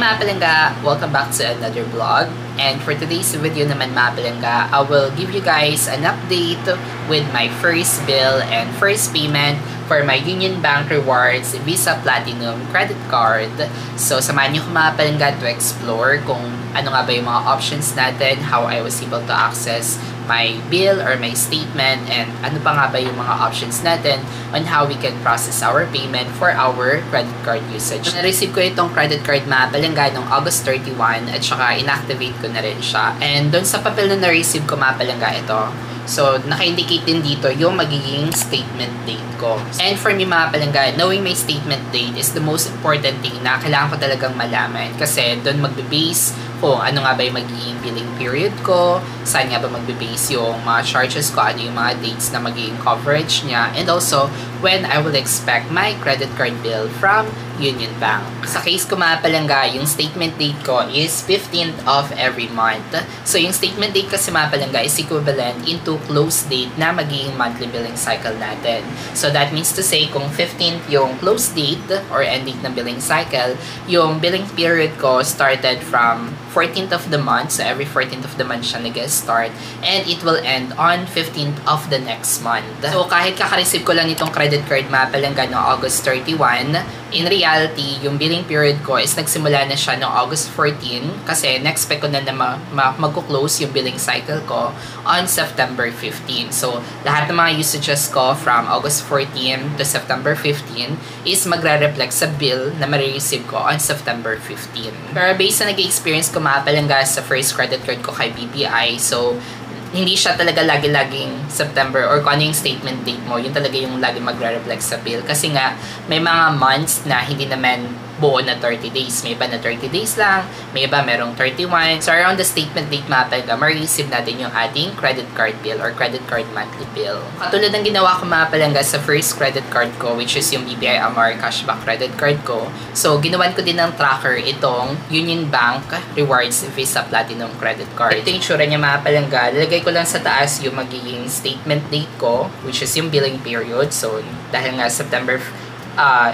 mga palangga! Welcome back to another vlog. And for today's video naman mga palangga, I will give you guys an update with my first bill and first payment for my Union Bank Rewards Visa Platinum Credit Card. So samahan niyo ko mga palangga to explore kung ano nga ba yung mga options natin, how I was able to access my bill or my statement, and ano pa nga ba yung mga options natin on how we can process our payment for our credit card usage. Na-receive ko itong credit card mga palangga noong August 31 at saka inactivate ko na rin siya. And doon sa papel na na-receive ko mga palangga ito, so naka-indicate din dito yung magiging statement date ko. And for me mga palangga, knowing my statement date is the most important thing na kailangan ko talagang malaman. Kasi doon magbe-base kung ano nga ba yung magiging billing period ko, saan nga ba magbe-base yung mga charges ko, ano yung mga dates na magiging coverage niya, and also when I will expect my credit card bill from Union Bank. Sa case ko mga palangga, yung statement date ko is 15th of every month. So yung statement date kasi mga palangga is equivalent into close date na magiging monthly billing cycle natin. So that means to say kung 15th yung close date or end date ng billing cycle, yung billing period ko started from 14th of the month. So every 14th of the month siya nag-start and it will end on 15th of the next month. So kahit kaka-receive ko lang itong credit card mga palangga no August 31, in reality, yung billing period ko is nagsimula na siya no August 14 kasi na-expect ko na magko-close yung billing cycle ko on September 15. So lahat ng mga usages ko from August 14 to September 15 is magre-reflect sa bill na ma-receive ko on September 15. Pero based na nag-experience ko mga palangga sa first credit card ko kay BPI, so hindi siya talaga lagi-laging September or kung ano yung statement date mo, yun talaga yung lagi magre-reflect sa bill. Kasi nga, may mga months na hindi naman buo na 30 days. May iba na 30 days lang, may iba merong 31. So around the statement date mga palangga, ma-receive natin yung ating credit card bill or credit card monthly bill. Katulad ng ginawa ko mga palangga sa first credit card ko, which is yung BPI Amar Cashback credit card ko. So ginawan ko din ng tracker itong Union Bank Rewards Visa Platinum credit card. Ito yung tsura niya mga palangga. Lalagay ko lang sa taas yung magiging statement date ko, which is yung billing period. So dahil nga September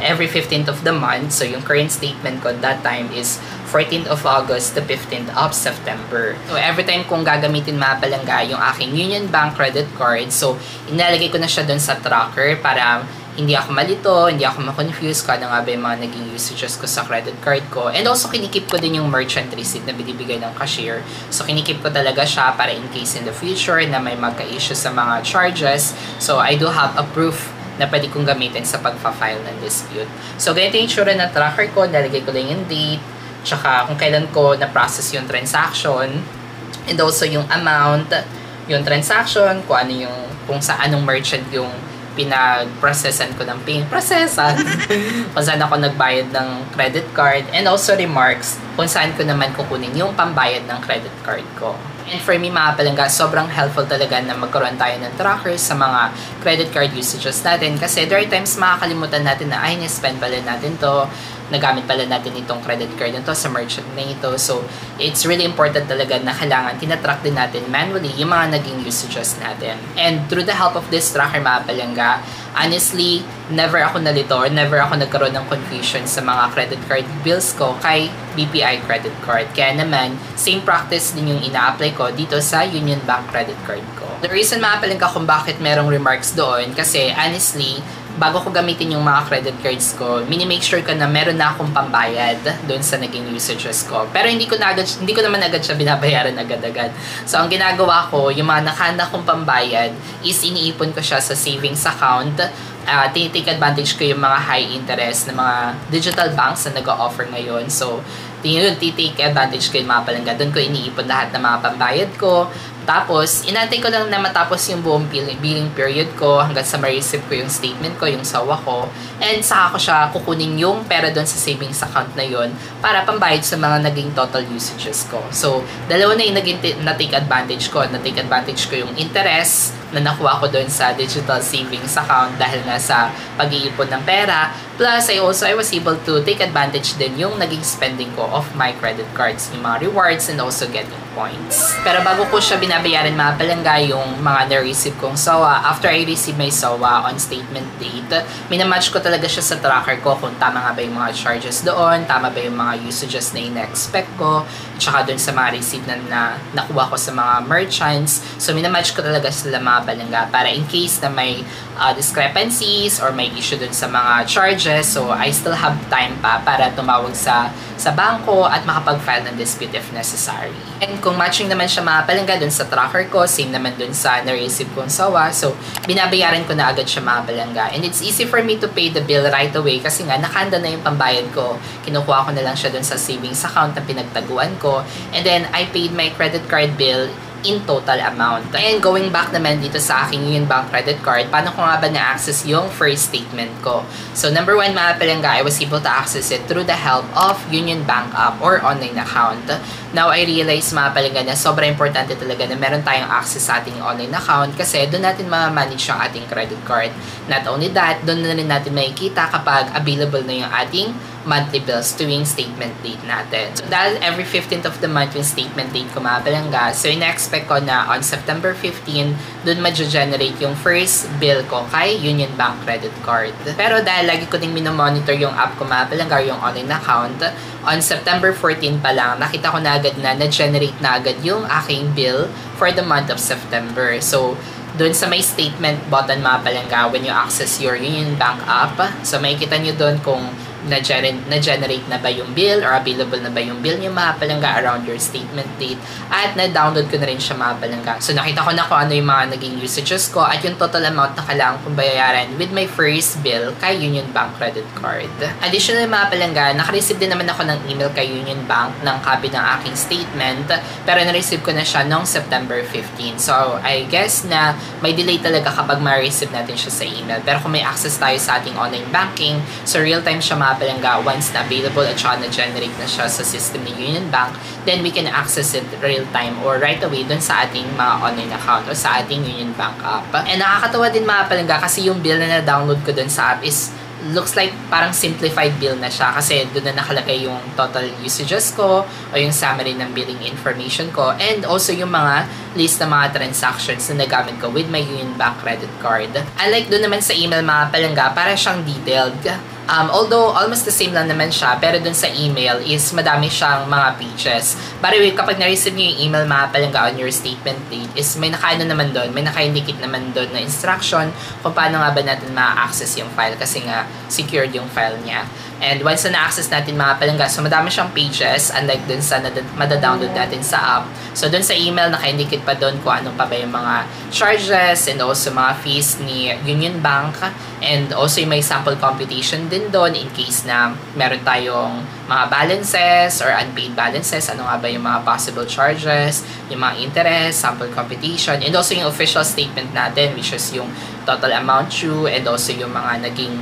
every 15th of the month. So, yung current statement ko that time is 14th of August to 15th of September. So, every time kung gagamitin mga palangga yung aking Union Bank credit card, so, inalagay ko na siya dun sa tracker para hindi ako malito, hindi ako ma-confuse kung ano nga ba yung mga naging usages ko sa credit card ko. And also, kinikip ko din yung merchant receipt na binibigay ng cashier. So, kinikip ko talaga siya para in case in the future na may magka-issue sa mga charges. So, I do have a proof na pwede kong gamitin sa pagpa-file ng dispute. So, ganito yung tsura ng tracker ko. Nalagay ko lang yung date, tsaka kung kailan ko na-process yung transaction, and also yung amount, yung transaction, kung sa anong merchant yung pinag-processan ko ng kung saan ako nagbayad ng credit card, and also remarks kung saan ko naman kukunin yung pambayad ng credit card ko. And for me mga palangga, sobrang helpful talaga na magkaroon tayo ng trackers sa mga credit card usages natin kasi there are times makakalimutan natin na ay, ni-spend pala natin to, nagamit pala natin itong credit card nito sa merchant na ito. So, it's really important talaga na kailangan tinatrack din natin manually yung mga naging usages natin. And through the help of this tracker mga palangga, honestly, never ako nalito or never ako nagkaroon ng confusion sa mga credit card bills ko kay BPI credit card. Kaya naman, same practice din yung ina-apply ko dito sa Union Bank credit card ko. The reason mga palangga kung bakit merong remarks doon kasi honestly, bago ko gamitin yung mga credit cards ko, mini-make sure ko na meron na akong pambayad doon sa naging usages ko. Pero hindi ko naman agad siya binabayaran agad-agad. So, ang ginagawa ko, yung mga nakahanda kong pambayad is iniipon ko siya sa savings account. Tinitake advantage ko yung mga high interest na mga digital banks na nag-offer ngayon. So, titake advantage ko yung mga palangga. Doon ko iniipon lahat ng mga pambayad ko. Tapos, inantay ko lang na matapos yung buong billing period ko hanggang sa ma-receive ko yung statement ko, yung sawa ko. And saka ko siya kukunin yung pera doon sa savings account na yon para pambayad sa mga naging total usages ko. So, dalawa na yung na-take advantage ko. Na-take advantage ko yung interest na nakuha ko doon sa digital savings account dahil nga sa pag-iipon ng pera. Plus, I was able to take advantage din yung naging spending ko of my credit cards, yung mga rewards and also getting points. Pero bago ko siya binabayaran mga palangga yung mga na-receive kong SOA, after I receive my SOA on statement date, minamatch ko talaga siya sa tracker ko kung tama nga ba yung mga charges doon, tama ba yung mga usages na ina-expect ko, tsaka doon sa mga receipt na nakuha ko sa mga merchants. So minamatch ko talaga sila mga palangga para in case na may discrepancies or may issue doon sa mga charges, so I still have time pa para tumawag sa bangko at makapag-file ng dispute if necessary. And kung matching naman siya mga palangga dun sa tracker ko, same naman dun sa na-receive kong SOA, so binabayaran ko na agad siya mga palangga. And it's easy for me to pay the bill right away kasi nga nakahanda na yung pambayad ko. Kinukuha ko na lang siya dun sa savings account na pinagtaguan ko. And then I paid my credit card bill in total amount. And going back naman dito sa aking Union Bank credit card, paano ko nga ba na-access yung first statement ko? So number 1 mga palangga, I was able to access it through the help of Union Bank app or online account. Now I realize mga palangga na sobrang importante talaga na meron tayong access sa ating online account kasi doon natin ma-manage yung ating credit card. Not only that, doon na rin natin makikita kapag available na yung ating monthly bills tuwing statement date natin. So dahil every 15th of the month yung statement date ko mga palangga, so ina-expect ko na on September 15, dun ma-generate yung first bill ko kay Union Bank credit card. Pero dahil lagi ko ding minomonitor yung app ko mga palangga, yung online account, on September 14 pa lang, nakita ko na agad na na-generate na agad yung aking bill for the month of September. So doon sa may statement button mga palangga, when you access your Union Bank app, so makikita nyo doon kung na-generate na ba yung bill or available na ba yung bill nyo mga palangga around your statement date, at na-download ko na rin siya mga palangga. So nakita ko na kung ano yung mga naging usages ko at yung total amount na kailangan kong bayaran with my first bill kay Union Bank credit card. Additional mga palangga, nakareceive din naman ako ng email kay Union Bank ng copy ng aking statement, pero na-receive ko na siya noong September 15. So I guess na may delay talaga kapag ma-receive natin siya sa email. Pero kung may access tayo sa ating online banking, so real-time siya mga palangga, once na available at saka na-generate na siya sa system ni Union Bank, then we can access it real-time or right away dun sa ating mga online account o sa ating Union Bank app. And nakakatawa din mga palangga kasi yung bill na na-download ko dun sa app is looks like parang simplified bill na siya kasi doon na nakalagay yung total usages ko o yung summary ng billing information ko and also yung mga list ng mga transactions na nagamit ko with my Union Bank credit card. Unlike doon naman sa email mga palangga, para siyang detailed. Although almost the same lang naman siya, pero dun sa email is madami siyang mga pages. By the way, kapag na-receive nyo yung email mga palangga on your statement date, is may nakaano naman doon, may naka-indicate naman doon na instruction kung paano nga ba natin ma-access yung file kasi nga secured yung file niya. And once na na-access natin mga palangga, so madami siyang pages unlike dun sa madadownload natin sa app. So dun sa email, naka-indicate pa dun kung anong pa ba yung mga charges and also mga fees ni Union Bank. And also yung may sample computation din doon in case na meron tayong mga balances or unpaid balances, ano nga ba yung mga possible charges, yung mga interest, sample computation, and also yung official statement natin which is yung total amount due and also yung mga naging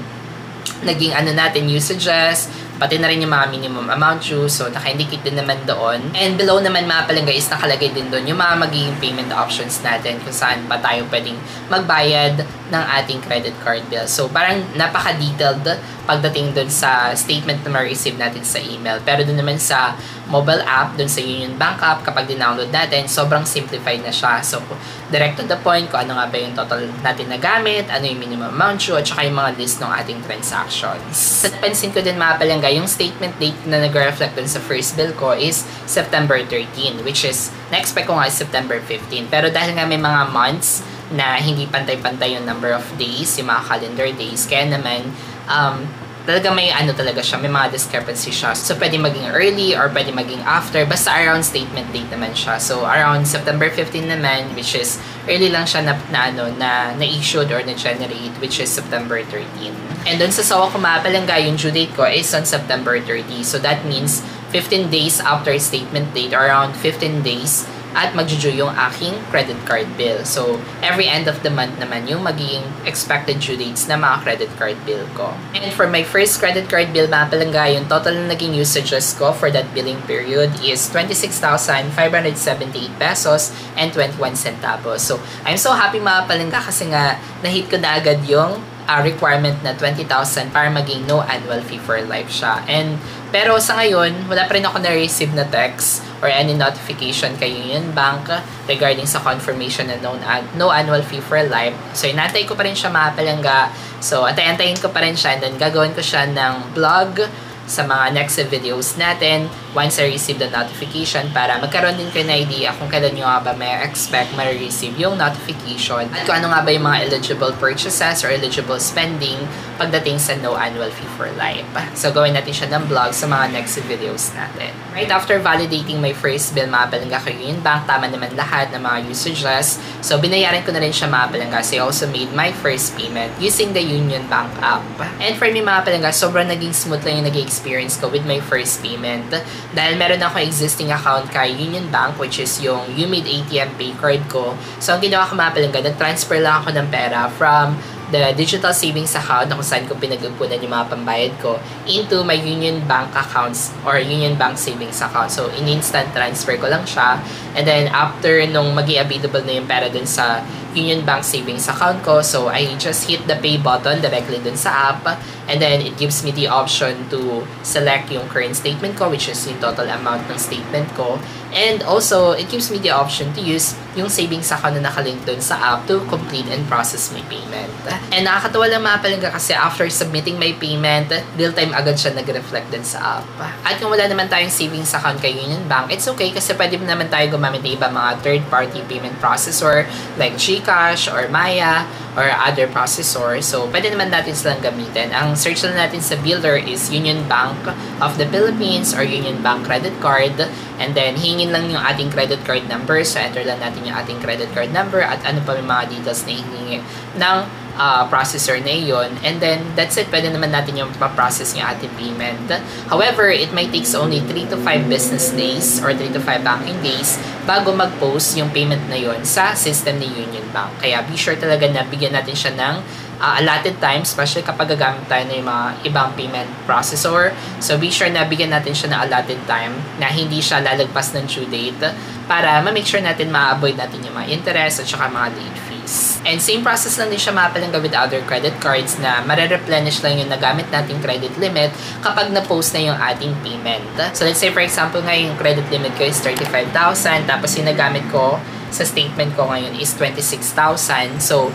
ano natin, usages, pati na rin yung mga minimum amount due, so naka-indicate din naman doon. And below naman mga palangga is nakalagay din doon yung mga magiging payment options natin kung saan pa tayo pwedeng magbayad ng ating credit card bill. So parang napaka-detailed pagdating doon sa statement na ma-receive natin sa email. Pero doon naman sa mobile app, doon sa Union Bank app, kapag dinownload natin, sobrang simplified na siya. So direct to the point kung ano nga ba yung total natin na gamit, ano yung minimum amount due, at saka yung mga list ng ating transactions. Napansin ko din mga palangga, yung statement date na nag-reflect dun sa first bill ko is September 13, which is, na-expect ko nga is September 15. Pero dahil nga may mga months na hindi pantay-pantay yung number of days, yung mga calendar days, kaya naman, talaga may ano talaga siya, may mga discrepancy siya. So, pwede maging early or pwede maging after. Basta around statement date naman siya. So, around September 15 naman, which is early lang siya na-issued or na-generate, which is September 13. And dun sa SOA ko mga palangga, yung due date ko is on September 30. So, that means 15 days after statement date, or around 15 days, at magju-due yung aking credit card bill. So, every end of the month naman yung magiging expected due dates na mga credit card bill ko. And for my first credit card bill, mga palangga, yung total na naging usages ko for that billing period is 26,578 pesos and 21 centavos. So, I'm so happy mga palangga kasi nga, na-hit ko na agad yung requirement na 20,000 para maging no annual fee for life siya. Pero sa ngayon, wala pa rin ako na-receive na text or any notification kay Union Bank regarding sa confirmation na no annual fee for life. So, inantay ko pa rin siya mga palangga. So, antayin ko pa rin siya and then gagawin ko siya ng vlog sa mga next videos natin once I receive the notification para magkaroon din kayo na idea kung kailan nyo nga ba may expect ma-receive yung notification at kung ano nga ba yung mga eligible purchases or eligible spending pagdating sa no annual fee for life. So, gawin natin siya ng vlog sa mga next videos natin. Right after validating my first bill, mga palangga kay Union Bank, tama naman lahat ng mga usages. So, binayaran ko na rin siya mga palangga. So, I also made my first payment using the Union Bank app. And for me mga palangga, sobrang naging smooth lang yung naging experience ko with my first payment. Dahil meron ako existing account kay Union Bank, which is yung UMID ATM Pay card ko. So, ang ginawa ko mga palangga, nag-transfer lang ako ng pera from the digital savings account na kung saan ko pinag-upunan yung mga pambayad ko into my Union Bank accounts or Union Bank savings account. So, in-instant transfer ko lang siya. And then, after nung maging available na yung pera dun sa Union Bank savings account ko, so I just hit the pay button directly dun sa app. And then, it gives me the option to select yung current statement ko, which is yung total amount ng statement ko. And also, it gives me the option to use yung savings account na nakalink dun sa app to complete and process my payment. And nakakatawa lang mga palangga kasi after submitting my payment, real-time agad siya nag-reflect dun sa app. At kung wala naman tayong savings account kay Union Bank, it's okay kasi pwede naman tayo gumamit ng iba mga third-party payment processor like GCash or Maya or other processor. So, pwede naman natin silang gamitin. Ang search lang natin sa builder is Union Bank of the Philippines or Union Bank credit card. And then, hingin lang yung ating credit card number. So, enter lang natin yung ating credit card number at ano pa yung mga details na hihingi ng processor na yun. And then, that's it. Pwede naman natin yung pa-process yung ating payment. However, it might takes only 3 to 5 business days or 3 to 5 banking days bago mag-post yung payment na yun sa system ni Union Bank. Kaya, be sure talaga na bigyan natin siya ng allotted time, especially kapag gagamit tayo ng mga ibang payment processor. So, be sure na bigyan natin siya ng allotted time na hindi siya lalagpas ng due date para ma-make sure natin ma-avoid natin yung mga interest at saka mga late fees. And same process lang din siya mapalangga with other credit cards na mare-replenish lang yung nagamit nating credit limit kapag na-post na yung ating payment. So, let's say for example nga yung credit limit ko is 35,000 tapos yung nagamit ko sa statement ko ngayon is 26,000. So,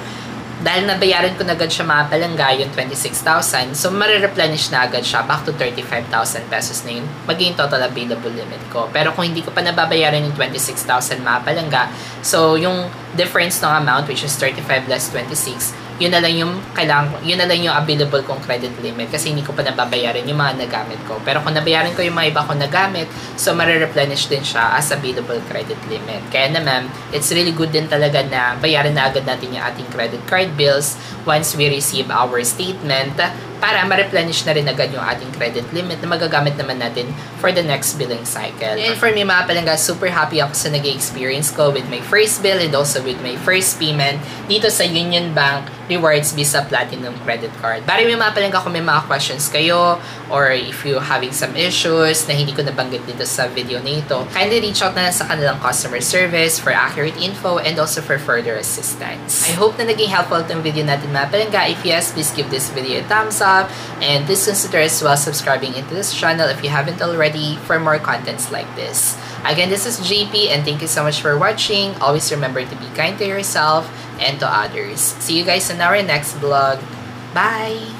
dahil nabayaran ko na agad siya mga palangga, yung 26,000, so marireplenish na agad siya back to 35,000 pesos na yun, maging total available limit ko. Pero kung hindi ko pa nababayaran yung 26,000 mga palangga, so yung difference ng amount, which is 35 less 26, yun na lang yung available kong credit limit kasi hindi ko pa nababayaran yung mga nagamit ko. Pero kung nabayaran ko yung mga iba kong nagamit, so marireplenish din siya as available credit limit. Kaya naman, it's really good din talaga na bayaran na agad natin yung ating credit card bills once we receive our statement para ma-replenish na rin agad yung ating credit limit na magagamit naman natin for the next billing cycle. And for me mga palangga, super happy ako sa naging experience ko with my first bill and also with my first payment dito sa Union Bank Rewards Visa Platinum Credit Card. Bari may mga palangga kung may mga questions kayo or if you having some issues na hindi ko nabanggit dito sa video na ito, kindly reach out na lang sa kanilang customer service for accurate info and also for further assistance. I hope na naging helpful itong video natin mga palangga. If yes, please give this video a thumbs up and please consider as well subscribing into this channel if you haven't already for more contents like this. Again, this is JP and thank you so much for watching. Always remember to be kind to yourself and to others. See you guys in our next vlog. Bye!